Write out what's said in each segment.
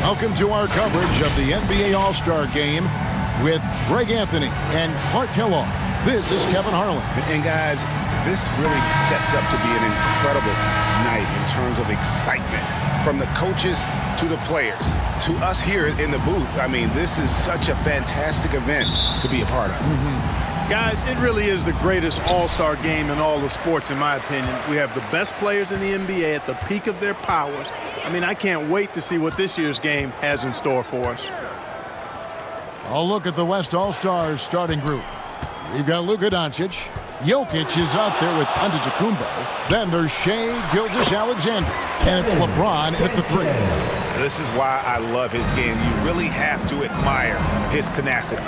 Welcome to our coverage of the NBA All-Star Game with Greg Anthony and Clark Kellogg. This is Kevin Harlan. And guys, this really sets up to be an incredible night in terms of excitement. From the coaches to the players, to us here in the booth. I mean, this is such a fantastic event to be a part of. Guys, it really is the greatest all-star game in all the sports, in my opinion. We have the best players in the NBA at the peak of their powers. I mean, I can't wait to see what this year's game has in store for us. I'll look at the West All-Stars starting group. We've got Luka Doncic. Jokic is out there with Antetokounmpo. Then there's Shai Gilgeous-Alexander. And it's LeBron at the 3. This is why I love his game. You really have to admire his tenacity.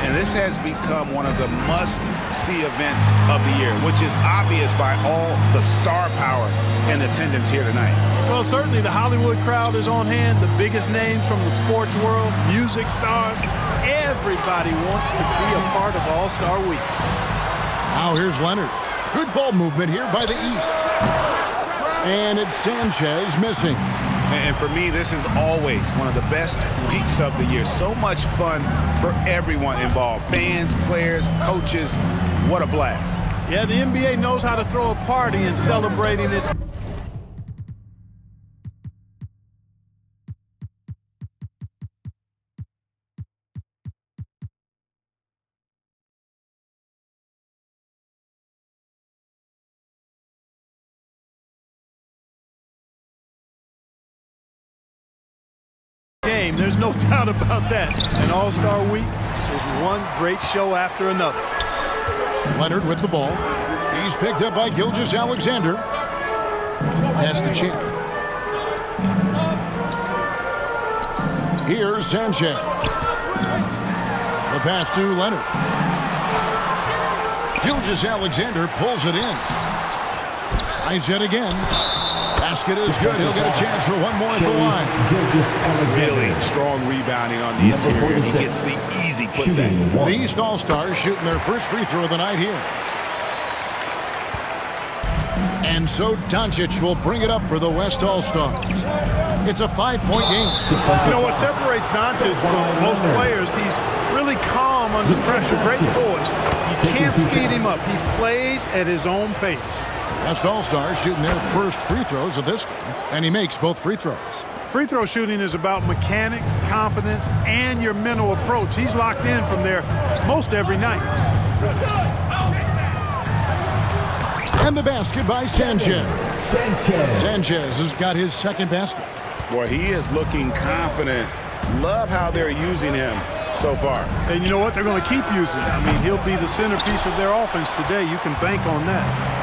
And this has become one of the must-see events of the year, which is obvious by all the star power in attendance here tonight. Well, certainly the Hollywood crowd is on hand, the biggest names from the sports world, music stars. Everybody wants to be a part of All-Star Week. Now here's Leonard. Good ball movement here by the East. And it's Sanchez missing. And for me, this is always one of the best weeks of the year. So much fun for everyone involved. Fans, players, coaches. What a blast. Yeah, the NBA knows how to throw a party in celebrating its game. There's no doubt about that. An All-Star Week is one great show after another. Leonard with the ball. He's picked up by Gilgeous-Alexander. Pass to Champ. Here's Sanchez. The pass to Leonard. Gilgeous-Alexander pulls it in. Tries it again. Basket is good. He'll get a chance for one more at the line. Really strong rebounding on the interior, and he gets the easy putback. The East All-Stars shooting their first free throw of the night here. And so Doncic will bring it up for the West All-Stars. It's a 5-point game. You know what separates Doncic from most players? He's really calm under pressure. Great poise. You can't speed him up. He plays at his own pace. West All-Stars shooting their first free throws of this game, and he makes both free throws. Free throw shooting is about mechanics, confidence, and your mental approach. He's locked in from there most every night. And the basket by Sanchez. Sanchez has got his second basket. Boy, he is looking confident. Love how they're using him so far. And you know what? They're going to keep using him. I mean, he'll be the centerpiece of their offense today. You can bank on that.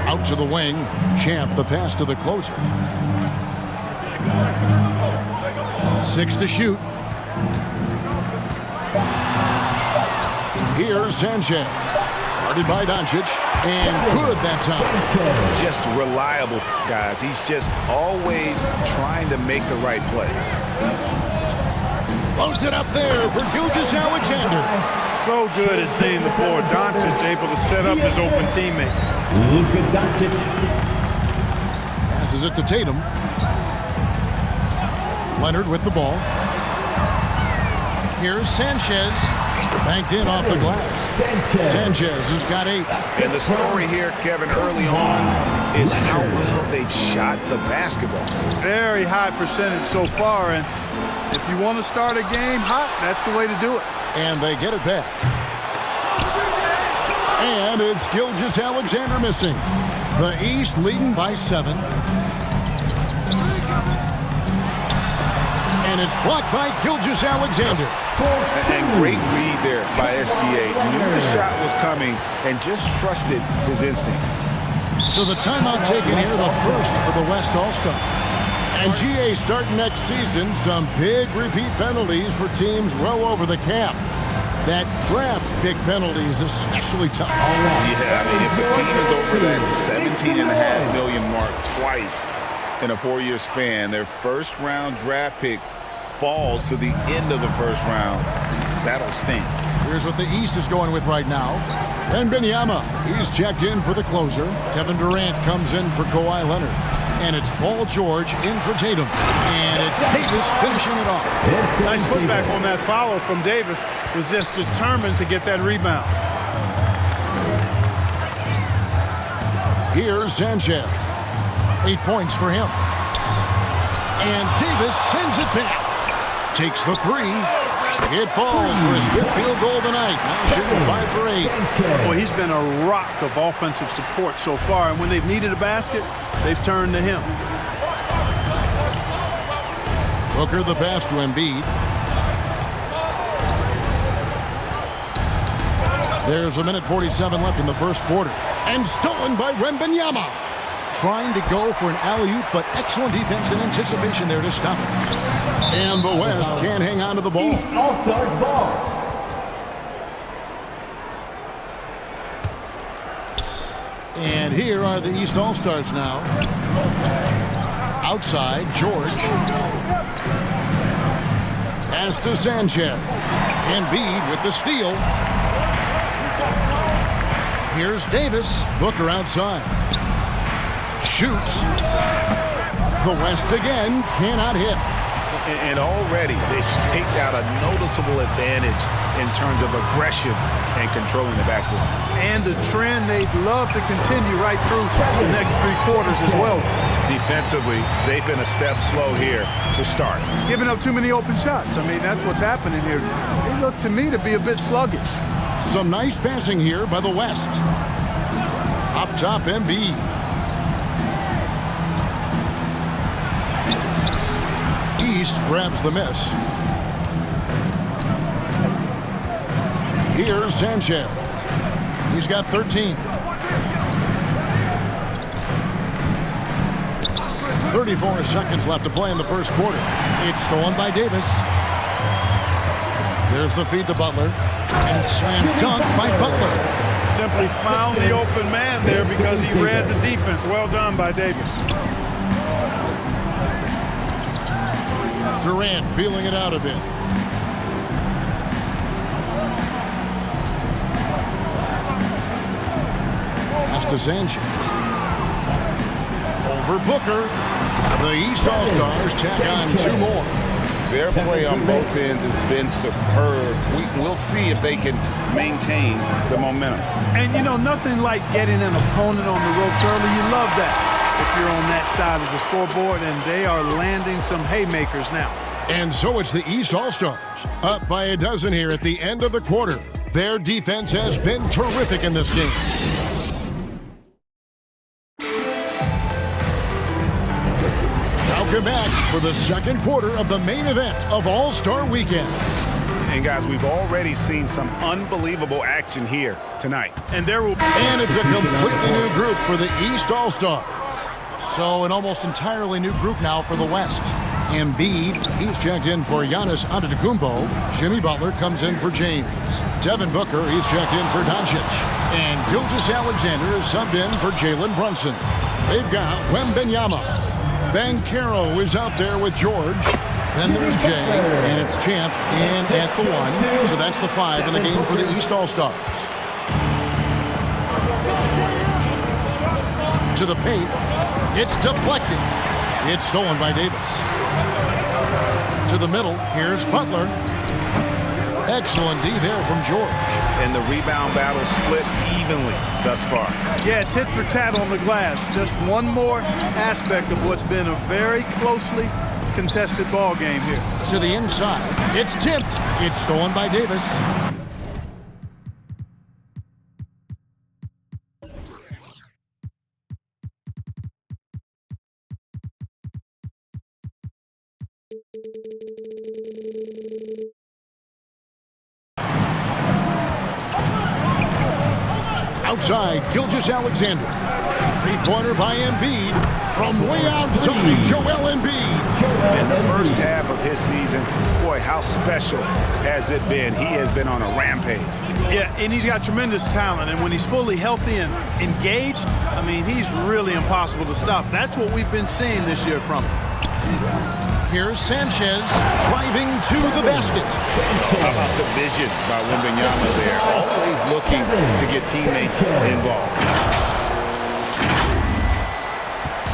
Out to the wing. Champ, the pass to the closer. 6 to shoot. Here's Sanchez. Guarded by Doncic. And good that time. Just reliable, guys. He's just always trying to make the right play. Floats it up there for Gilgeous-Alexander. So good at seeing the floor. Doncic able to set up his open teammates. Luka Doncic. Passes it to Tatum. Leonard with the ball. Here's Sanchez. Banked in off the glass. Sanchez has got 8. And the story here, Kevin, early on is how well they've shot the basketball. Very high percentage so far. And if you want to start a game hot, that's the way to do it. And they get it back. And it's Gilgeous-Alexander missing. The East leading by 7. And it's blocked by Gilgeous-Alexander. And great read there by SGA. Knew the shot was coming and just trusted his instincts. So the timeout taken here, the first for the West All-Stars. And GA starting next season, some big repeat penalties for teams well over the cap. That draft pick penalty is especially tough. Yeah, I mean, if a team is over that $17.5 million mark twice in a 4-year span, their first-round draft pick falls to the end of the first round, that'll sting. Here's what the East is going with right now. Wembanyama, he's checked in for the closer. Kevin Durant comes in for Kawhi Leonard. And it's Paul George in for Tatum. And it's Davis finishing it off. Nice putback on that follow from Davis. Was just determined to get that rebound. Here's Sanchez. 8 points for him. And Davis sends it back. Takes the three. It falls for his 5th field goal tonight. Now shooting 5 for 8. Well, he's been a rock of offensive support so far. And when they've needed a basket, they've turned to him. Booker the pass to Embiid. There's 1:47 left in the first quarter. And stolen by Wembanyama. Trying to go for an alley-oop, but excellent defense and anticipation there to stop it. And the West can't hang on to the ball. East All-Stars ball. And here are the East All-Stars now. Outside, George. Pass to Sanchez. Embiid with the steal. Here's Davis. Booker outside. Shoots. The West again cannot hit. And already they've staked out a noticeable advantage in terms of aggression and controlling the backcourt. And a trend they'd love to continue right through the next 3 quarters as well. Defensively, they've been a step slow here to start. Giving up too many open shots. I mean, that's what's happening here. They look to me to be a bit sluggish. Some nice passing here by the West. Up top, Embiid. East grabs the miss. Here's Sanchez. He's got 13. 34 seconds left to play in the first quarter. It's stolen by Davis. There's the feed to Butler. And slam dunk by Butler. Simply found the open man there because he read the defense. Well done by Davis. Durant feeling it out a bit. Pass to Sanchez. Over Booker. The East All-Stars tack on 2 more. Their play on both ends has been superb. We'll see if they can maintain the momentum. And, you know, nothing like getting an opponent on the ropes early. You love that if you're on that side of the scoreboard, and they are landing some haymakers now. And so it's the East All-Stars, up by a dozen here at the end of the quarter. Their defense has been terrific in this game. Welcome back for the second quarter of the main event of All-Star Weekend. And guys, we've already seen some unbelievable action here tonight. And there will be... And it's a completely new group for the East All-Stars. So an almost entirely new group now for the West. Embiid, he's checked in for Giannis Antetokounmpo. Jimmy Butler comes in for James. Devin Booker, he's checked in for Doncic. And Gilgeous-Alexander is subbed in for Jalen Brunson. They've got Wembanyama. Banchero is out there with George. Then there's Jay, and it's Champ in at the 1. So that's the 5 in the game for the East All-Stars. To the paint. It's deflected. It's stolen by Davis. To the middle. Here's Butler. Excellent D there from George. And the rebound battle split evenly thus far. Yeah, tit for tat on the glass. Just one more aspect of what's been a very closely contested ball game here. To the inside. It's tipped. It's stolen by Davis. Outside, Gilgeous-Alexander. 3-pointer by Embiid. From way outside, Joel Embiid. In the first half of his season, boy, how special has it been? He has been on a rampage. Yeah, and he's got tremendous talent. And when he's fully healthy and engaged, I mean, he's really impossible to stop. That's what we've been seeing this year from him. Here's Sanchez driving to the basket. How about the vision by Wembanyama there? Always looking to get teammates involved.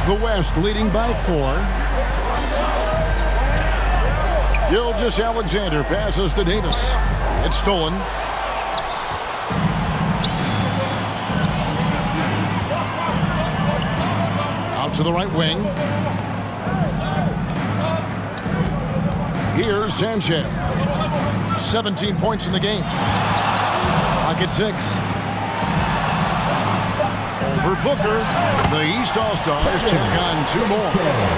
The West leading by 4. Gilgeous-Alexander passes to Davis. It's stolen. Out to the right wing. Here's Sanchez. 17 points in the game. Pocket 6. Over Booker. The East All-Stars check on 2 more.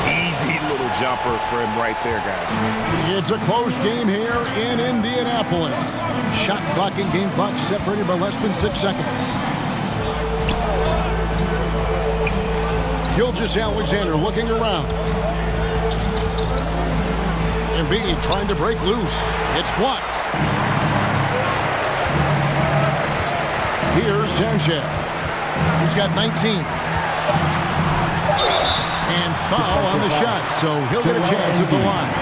Easy little jumper for him right there, guys. It's a close game here in Indianapolis. Shot clock and game clock separated by less than 6 seconds. Gilgeous-Alexander looking around. Embiid trying to break loose. It's blocked. Here's Sanchez. He's got 19. And foul on the shot, so he'll get a chance at the line.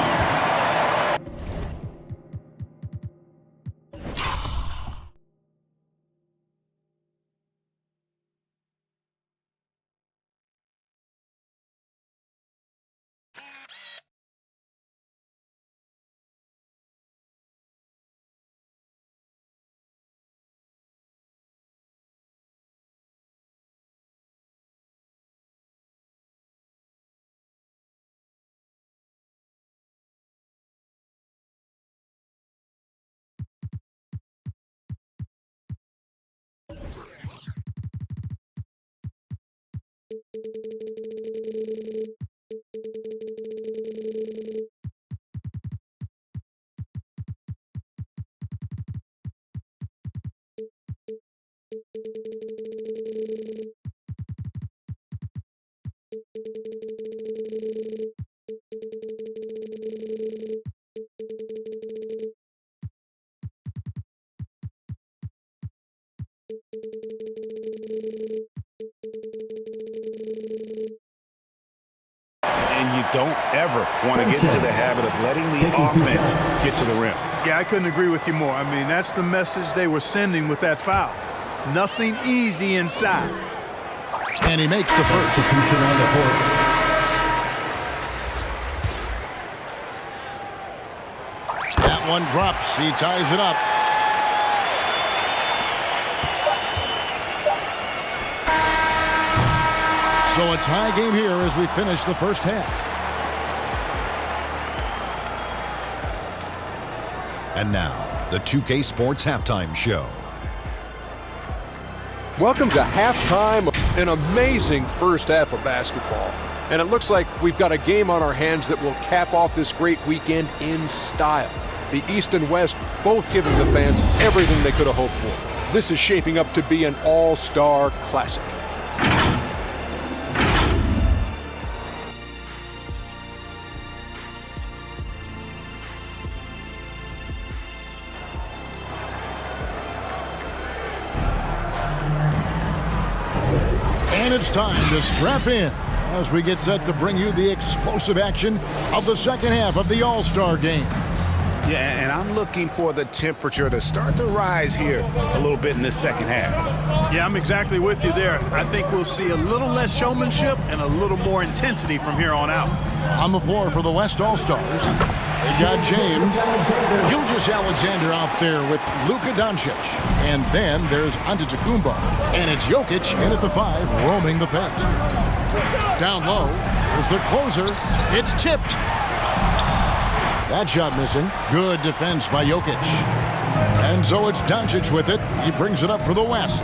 And you don't ever want to get into the habit of letting the offense get to the rim. Yeah, I couldn't agree with you more. I mean, that's the message they were sending with that foul. Nothing easy inside. And he makes the first. On the court. That one drops. He ties it up. So a tie game here as we finish the first half. And now, the 2K Sports Halftime Show. Welcome to halftime, an amazing first half of basketball. And it looks like we've got a game on our hands that will cap off this great weekend in style. The East and West both giving the fans everything they could have hoped for. This is shaping up to be an all-star classic. And it's time to strap in as we get set to bring you the explosive action of the second half of the All-Star game. Yeah, and I'm looking for the temperature to start to rise here a little bit in the second half. Yeah, I'm exactly with you there. I think we'll see a little less showmanship and a little more intensity from here on out. On the floor for the West All-Stars, they got James, Gilgeous-Alexander out there with Luka Doncic. And then there's Antetokounmpo. And it's Jokic in at the 5, roaming the paint. Down low, there's the closer. It's tipped. That shot missing. Good defense by Jokic. And so it's Doncic with it. He brings it up for the West.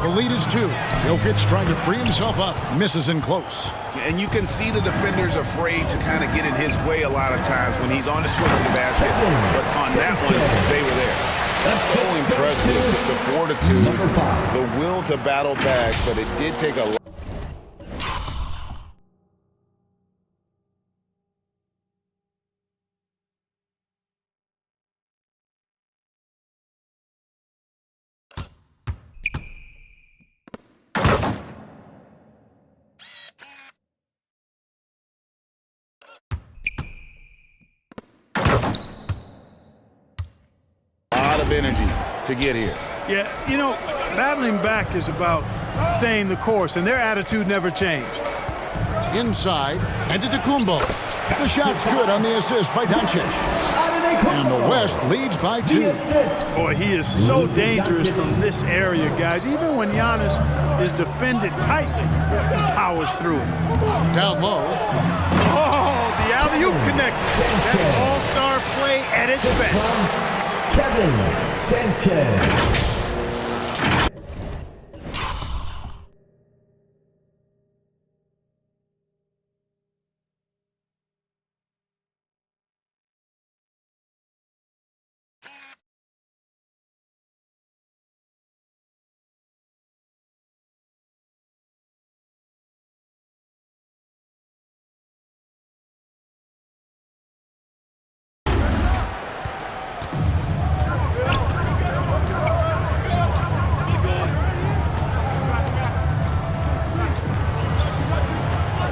The lead is 2. Jokic trying to free himself up. Misses in close. And you can see the defenders afraid to kind of get in his way a lot of times when he's on the swing to the basket. But on that one, they were there. So impressive. The fortitude, the will to battle back, but it did take a lot. of energy to get here. Yeah, you know, battling back is about staying the course, and their attitude never changed. Inside, and to Tecumbo. The shot's good on the assist by Doncic. And the West leads by 2. Boy, he is so dangerous from this area, guys. Even when Giannis is defended tightly, he powers through it. Down low. Oh, the alley-oop connection. That's all-star play at its best. Kevin Sanchez.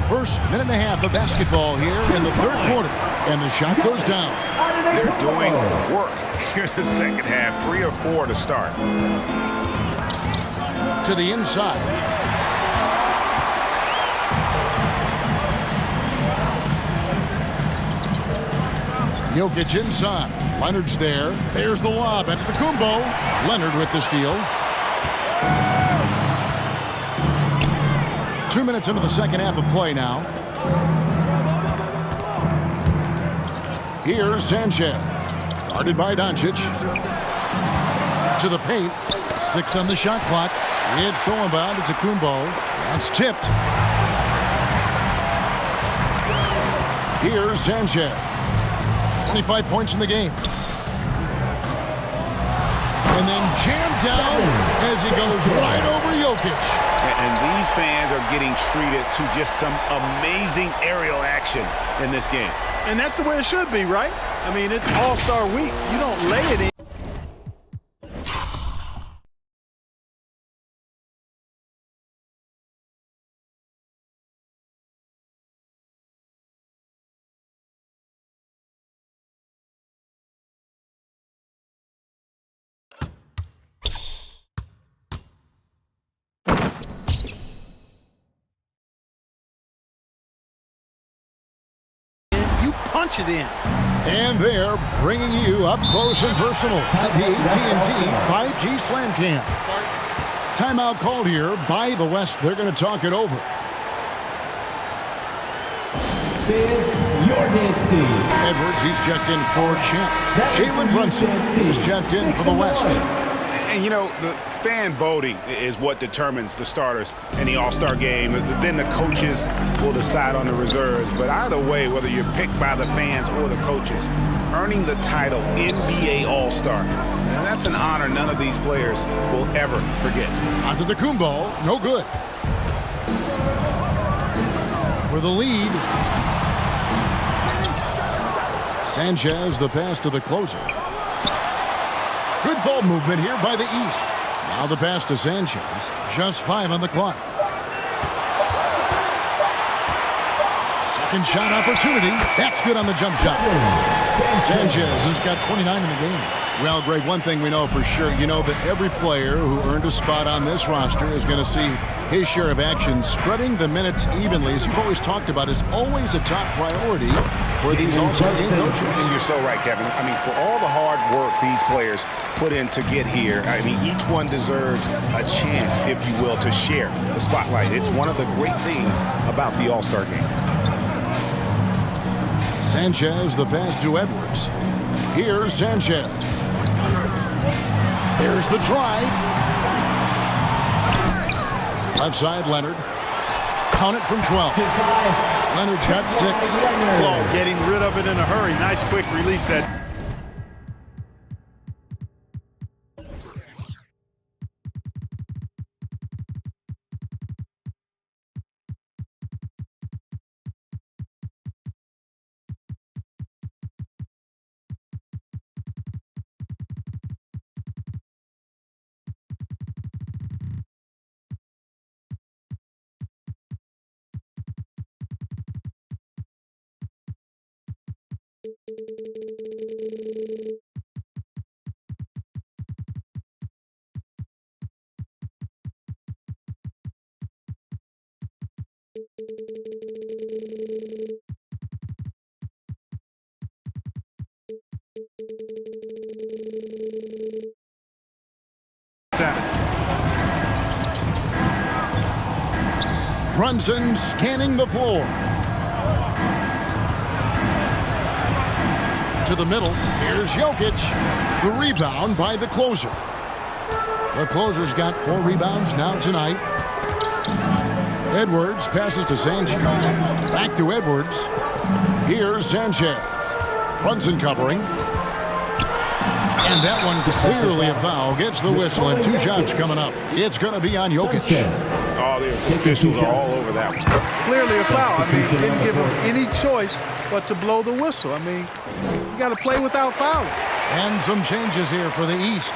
First minute and a half of basketball here in the third quarter. And the shot goes down. They're doing work here in the second half. 3 or 4 to start. To the inside. Jokic inside. Leonard's there. There's the lob. And Tecumbo. Leonard with the steal. 2 minutes into the second half of play now. Here's Sanchez. Guarded by Doncic. To the paint. 6 on the shot clock. It's stolen by Tecumbo. That's tipped. Here's Sanchez. 25 points in the game. And then jammed down as he goes right over Jokic. And these fans are getting treated to just some amazing aerial action in this game. And that's the way it should be, right? I mean, it's All-Star Week. You don't lay it in. Punch it in. And they're bringing you up close and personal at the AT&T 5G Slam Camp. Timeout called here by the West. They're going to talk it over. Edwards, he's checked in for Champ. Jalen Brunson is checked in for the West. And, you know, the fan voting is what determines the starters in the All-Star game. Then the coaches will decide on the reserves. But either way, whether you're picked by the fans or the coaches, earning the title NBA All-Star, that's an honor none of these players will ever forget. Onto Tecumbo, no good. For the lead. Sanchez, the pass to the closer. Good ball movement here by the East. Now the pass to Sanchez. Just 5 on the clock. Second shot opportunity. That's good on the jump shot. Sanchez has got 29 in the game. Well, Greg, one thing we know for sure, you know that every player who earned a spot on this roster is going to see his share of action. Spreading the minutes evenly, as you've always talked about, is always a top priority for these All-Star game coaches. And you're so right, Kevin. I mean, for all the hard work these players put in to get here, I mean, each one deserves a chance, if you will, to share the spotlight. It's one of the great things about the All-Star game. Sanchez, the pass to Edwards. Here's Sanchez. There's the drive. Left side, Leonard. Count it from 12. Leonard's got 6. Oh, getting rid of it in a hurry. Nice quick release that. Brunson scanning the floor. To the middle. Here's Jokic. The rebound by the closer. The closer's got 4 rebounds now tonight. Edwards passes to Sanchez. Back to Edwards. Here's Sanchez. Brunson covering. And that one clearly a foul. Gets the whistle and 2 shots coming up. It's going to be on Jokic. Oh, the officials are all over that one. Clearly a foul. I mean, didn't give him any choice but to blow the whistle. I mean, you got to play without fouling. And some changes here for the East.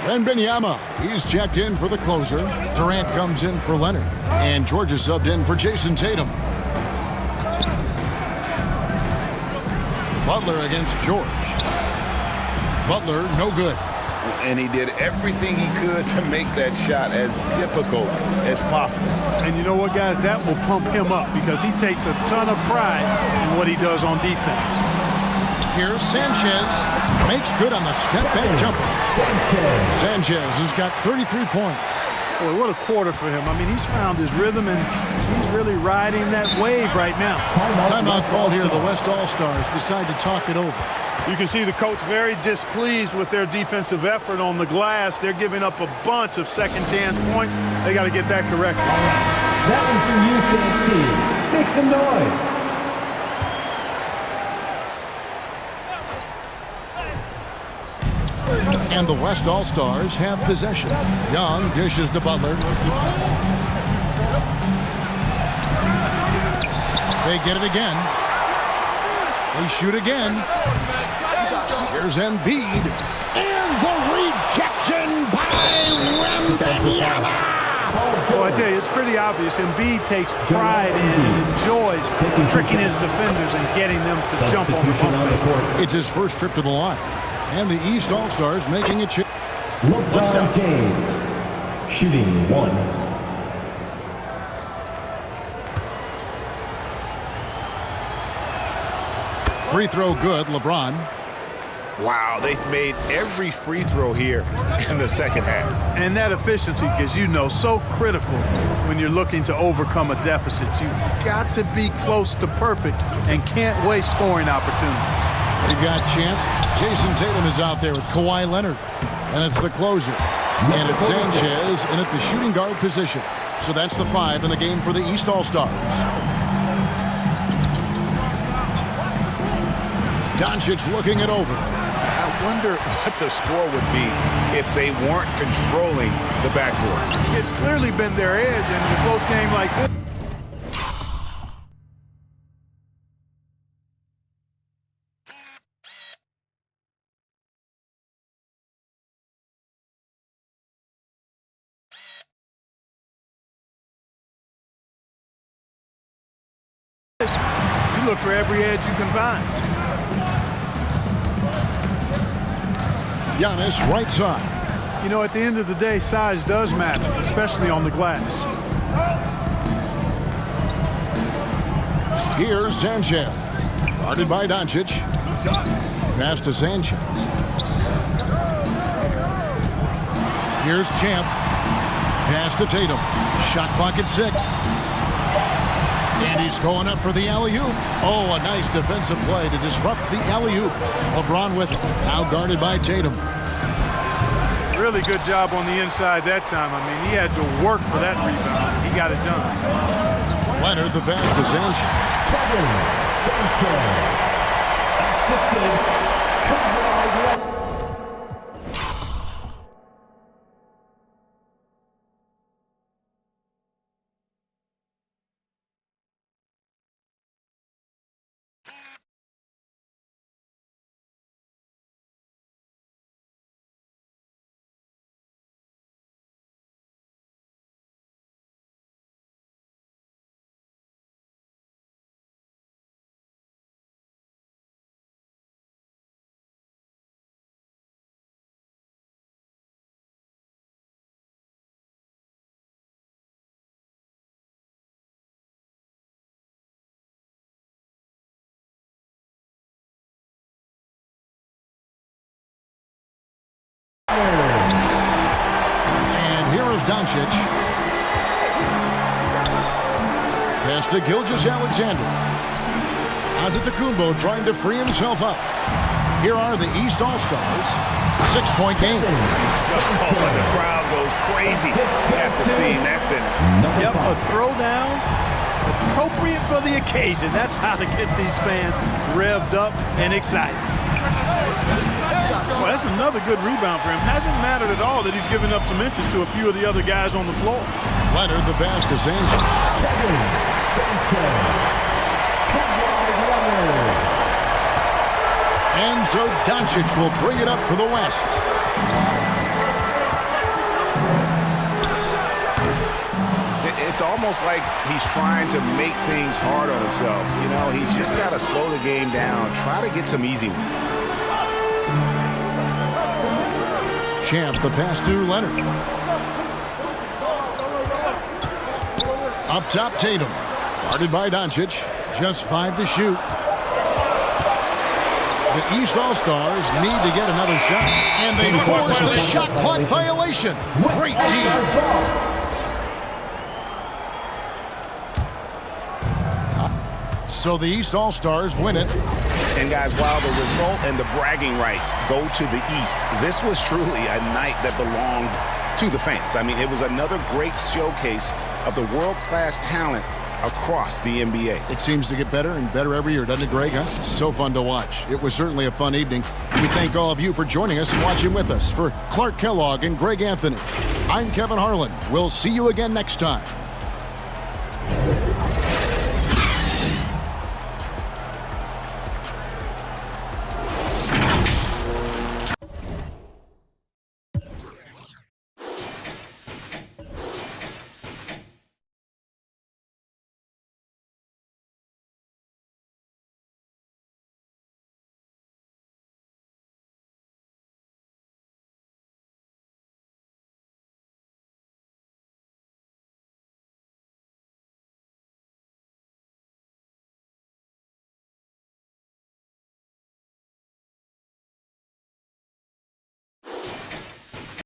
Wembanyama, he's checked in for the closer. Durant comes in for Leonard. And George is subbed in for Jason Tatum. Butler against George. Butler, no good. And he did everything he could to make that shot as difficult as possible. And you know what, guys? That will pump him up because he takes a ton of pride in what he does on defense. Here's Sanchez. Makes good on the step-back jumper. Sanchez has got 33 points. Boy, what a quarter for him. I mean, he's found his rhythm, and he's really riding that wave right now. Timeout called here. The West All-Stars decide to talk it over. You can see the coach very displeased with their defensive effort on the glass. They're giving up a bunch of second-chance points. They got to get that corrected. That was for you, fans team. Make some noise. And the West All-Stars have possession. Young dishes to Butler. They get it again. They shoot again. Here's Embiid. And the rejection by Wembanyama. Well, I tell you, it's pretty obvious. Embiid takes pride in and enjoys tricking his defenders and getting them to jump on the bump. It's his first trip to the line. And the East All-Stars making a change. LeBron James, shooting 1. Free throw good, LeBron. Wow, they've made every free throw here in the second half. And that efficiency, as you know, so critical when you're looking to overcome a deficit. You've got to be close to perfect and can't waste scoring opportunities. They've got chance. Jason Tatum is out there with Kawhi Leonard. And it's the closer. And it's Sanchez in at the shooting guard position. So that's the 5 in the game for the East All-Stars. Doncic looking it over. I wonder what the score would be if they weren't controlling the backcourt. It's clearly been their edge in a close game like this. You look for every edge you can find. Giannis right side. You know, at the end of the day, size does matter, especially on the glass. Here's Sanchez. Guarded by Doncic. Pass to Sanchez. Here's Champ. Pass to Tatum. Shot clock at 6. And he's going up for the alley-oop. Oh, a nice defensive play to disrupt the alley-oop. LeBron with it. Now guarded by Tatum. Really good job on the inside that time. I mean, he had to work for that rebound. He got it done. Leonard the pass to Sanchez. Kevin Sanchez. Assisted. And here is Doncic. to Gilgeous-Alexander. Antetokounmpo trying to free himself up. Here are the East All-Stars. 6-point game. Oh, and the crowd goes crazy after seeing that finish. Yep, a throwdown appropriate for the occasion. That's how to get these fans revved up and excited. Well, that's another good rebound for him. Hasn't mattered at all that he's given up some inches to a few of the other guys on the floor. Leonard the pass to Sanchez. And so Doncic will bring it up for the West. It's almost like he's trying to make things hard on himself. You know, he's just got to slow the game down, try to get some easy ones. Champ the pass to Leonard. Up top Tatum. Guarded by Doncic. Just 5 to shoot. The East All-Stars need to get another shot. And they force the shot clock violation. Great team. So the East All-Stars win it. And guys, while the result and the bragging rights go to the East, this was truly a night that belonged to the fans. I mean, it was another great showcase of the world-class talent across the NBA. It seems to get better and better every year, doesn't it, Greg? Huh? So fun to watch. It was certainly a fun evening. We thank all of you for joining us and watching with us. For Clark Kellogg and Greg Anthony, I'm Kevin Harlan. We'll see you again next time.